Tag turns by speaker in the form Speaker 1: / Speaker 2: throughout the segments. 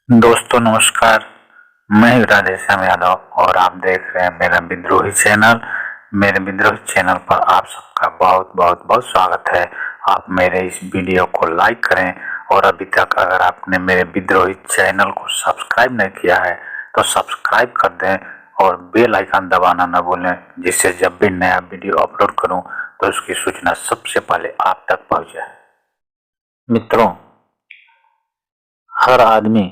Speaker 1: दोस्तों नमस्कार। मैं हूं राधेश्याम यादव और आप देख रहे हैं मेरा विद्रोही चैनल। मेरे विद्रोही चैनल पर आप सबका बहुत बहुत बहुत स्वागत है। आप मेरे इस वीडियो को लाइक करें और अभी तक अगर आपने मेरे विद्रोही चैनल को सब्सक्राइब नहीं किया है तो सब्सक्राइब कर दें और बेल आइकन दबाना न भूलें, जिससे जब भी नया वीडियो अपलोड करूं तो उसकी सूचना सबसे पहले आप तक पहुंचे। मित्रों, हर आदमी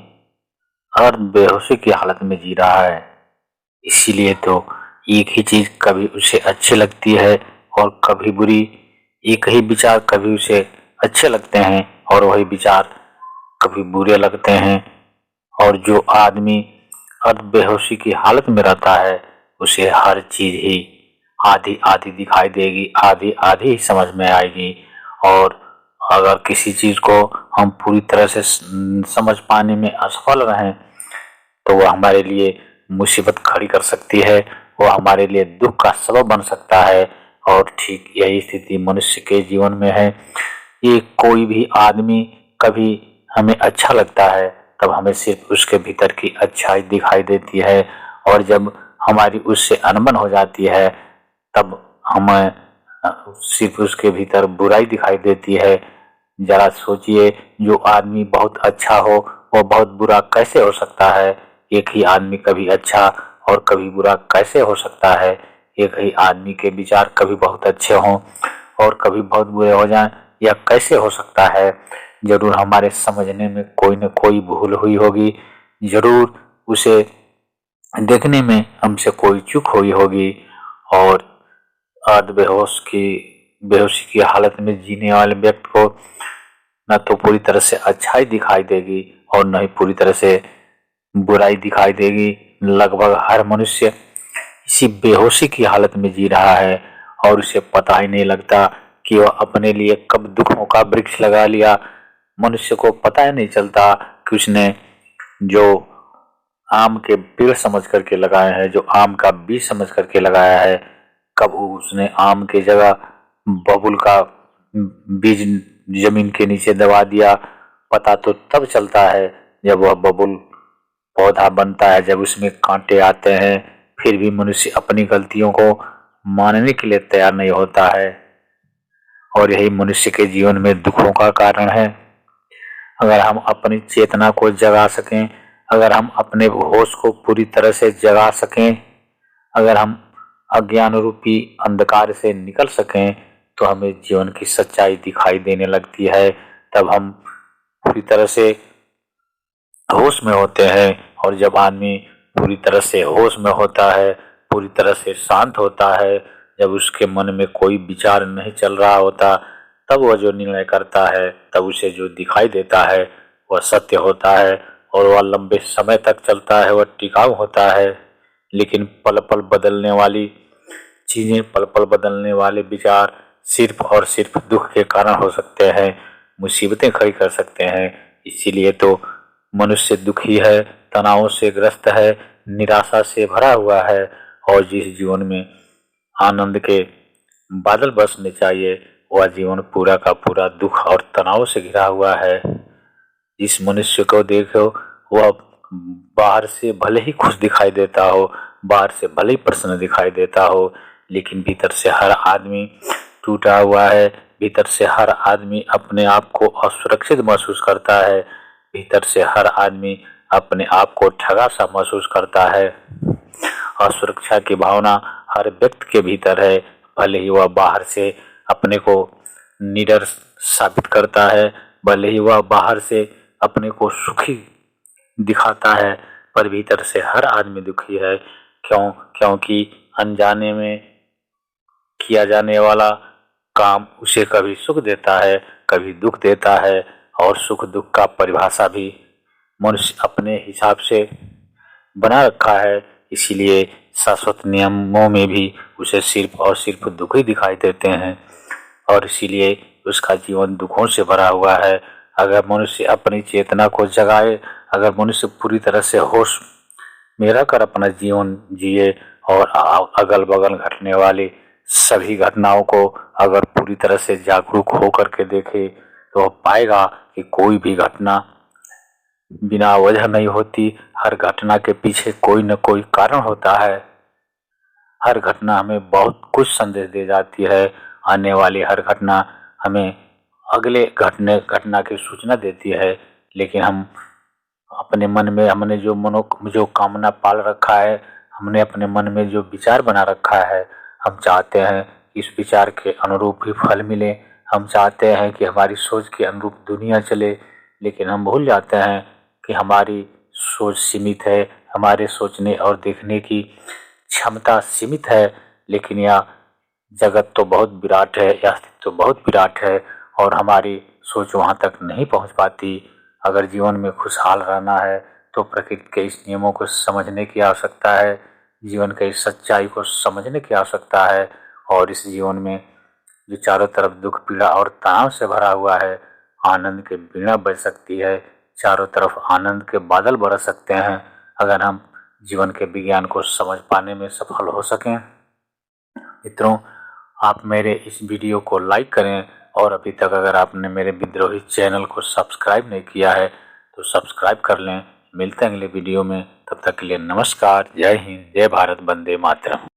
Speaker 1: हर बेहोशी की हालत में जी रहा है, इसीलिए तो एक ही चीज कभी उसे अच्छी लगती है और कभी बुरी। एक ही विचार कभी उसे अच्छे लगते हैं और वही विचार कभी बुरे लगते हैं। और जो आदमी हर बेहोशी की हालत में रहता है उसे हर चीज ही आधी आधी दिखाई देगी, आधी आधी ही समझ में आएगी। और अगर किसी चीज को हम पूरी तरह से समझ पाने में असफल रहें तो वह हमारे लिए मुसीबत खड़ी कर सकती है, वो हमारे लिए दुख का सबब बन सकता है। और ठीक यही स्थिति मनुष्य के जीवन में है। ये कोई भी आदमी कभी हमें अच्छा लगता है तब हमें सिर्फ उसके भीतर की अच्छाई दिखाई देती है, और जब हमारी उससे अनबन हो जाती है तब हमें सिर्फ उसके भीतर बुराई दिखाई देती है। जरा सोचिए, जो आदमी बहुत अच्छा हो वो बहुत बुरा कैसे हो सकता है? एक ही आदमी कभी अच्छा और कभी बुरा कैसे हो सकता है? एक ही आदमी के विचार कभी बहुत अच्छे हों और कभी बहुत बुरे हो जाएं, यह कैसे हो सकता है? जरूर हमारे समझने में कोई न कोई भूल हुई होगी, जरूर उसे देखने में हमसे कोई चूक हुई होगी। और अर्ध बेहोशी की हालत में जीने वाले व्यक्ति को न तो पूरी तरह से अच्छाई दिखाई देगी और न ही पूरी तरह से बुराई दिखाई देगी। लगभग हर मनुष्य इसी बेहोशी की हालत में जी रहा है और उसे पता ही नहीं लगता कि वह अपने लिए कब दुखों का वृक्ष लगा लिया। मनुष्य को पता ही नहीं चलता कि उसने जो आम के पेड़ समझ करके लगाए हैं, जो आम का बीज समझ करके लगाया है, कब उसने आम के जगह बबुल का बीज जमीन के नीचे दबा दिया। पता तो तब चलता है जब वह बबुल पौधा बनता है, जब उसमें कांटे आते हैं। फिर भी मनुष्य अपनी गलतियों को मानने के लिए तैयार नहीं होता है और यही मनुष्य के जीवन में दुखों का कारण है। अगर हम अपनी चेतना को जगा सकें, अगर हम अपने होश को पूरी तरह से जगा सकें, अगर हम अज्ञान रूपी अंधकार से निकल सकें तो हमें जीवन की सच्चाई दिखाई देने लगती है। तब हम पूरी तरह से होश में होते हैं। और जब आदमी पूरी तरह से होश में होता है, पूरी तरह से शांत होता है, जब उसके मन में कोई विचार नहीं चल रहा होता, तब वह जो निर्णय करता है, तब उसे जो दिखाई देता है वह सत्य होता है और वह लंबे समय तक चलता है, वह टिकाऊ होता है। लेकिन पल पल बदलने वाली चीजें, पल पल बदलने वाले विचार सिर्फ और सिर्फ दुख के कारण हो सकते हैं, मुसीबतें खड़ी कर सकते हैं। इसीलिए तो मनुष्य दुखी है, तनाव से ग्रस्त है, निराशा से भरा हुआ है। और जिस जीवन में आनंद के बादल बरसने चाहिए वह जीवन पूरा का पूरा दुख और तनाव से घिरा हुआ है। जिस मनुष्य को देखो वह बाहर से भले ही खुश दिखाई देता हो, बाहर से भले ही प्रसन्न दिखाई देता हो, लेकिन भीतर से हर आदमी टूटा हुआ है। भीतर से हर आदमी अपने आप को असुरक्षित महसूस करता है। भीतर से हर आदमी अपने आप को ठगा सा महसूस करता है। असुरक्षा की भावना हर व्यक्ति के भीतर है, भले ही वह बाहर से अपने को निडर साबित करता है, भले ही वह बाहर से अपने को सुखी दिखाता है, पर भीतर से हर आदमी दुखी है। क्योंकि अनजाने में किया जाने वाला काम उसे कभी सुख देता है, कभी दुख देता है। और सुख दुख का परिभाषा भी मनुष्य अपने हिसाब से बना रखा है, इसीलिए शाश्वत नियमों में भी उसे सिर्फ और सिर्फ दुख ही दिखाई देते हैं और इसीलिए उसका जीवन दुखों से भरा हुआ है। अगर मनुष्य अपनी चेतना को जगाए, अगर मनुष्य पूरी तरह से होश में रहकर अपना जीवन जिए और अगल बगल घटने वाली सभी घटनाओं को अगर पूरी तरह से जागरूक होकर के देखे तो वह पाएगा कि कोई भी घटना बिना वजह नहीं होती। हर घटना के पीछे कोई न कोई कारण होता है। हर घटना हमें बहुत कुछ संदेश दे जाती है। आने वाली हर घटना हमें अगले घटना की सूचना देती है। लेकिन हम अपने मन में हमने जो कामना पाल रखा है, हमने अपने मन में जो विचार बना रखा है, हम चाहते हैं कि इस विचार के अनुरूप ही फल मिले। हम चाहते हैं कि हमारी सोच के अनुरूप दुनिया चले। लेकिन हम भूल जाते हैं कि हमारी सोच सीमित है, हमारे सोचने और देखने की क्षमता सीमित है। लेकिन यह जगत तो बहुत विराट है, यह अस्तित्व तो बहुत विराट है और हमारी सोच वहाँ तक नहीं पहुँच पाती। अगर जीवन में खुशहाल रहना है तो प्रकृति के इस नियमों को समझने की आवश्यकता है, जीवन की इस सच्चाई को समझने की आवश्यकता है। और इस जीवन में जो चारों तरफ दुख, पीड़ा और तनाव से भरा हुआ है, आनंद की वीणा बज सकती है। चारों तरफ आनंद के बादल बरस सकते हैं अगर हम जीवन के विज्ञान को समझ पाने में सफल हो सकें। मित्रों, आप मेरे इस वीडियो को लाइक करें और अभी तक अगर आपने मेरे विद्रोही चैनल को सब्सक्राइब नहीं किया है तो सब्सक्राइब कर लें। मिलते हैं अगले वीडियो में, तब तक के लिए नमस्कार, जय हिंद, जय भारत, वंदे मातरम।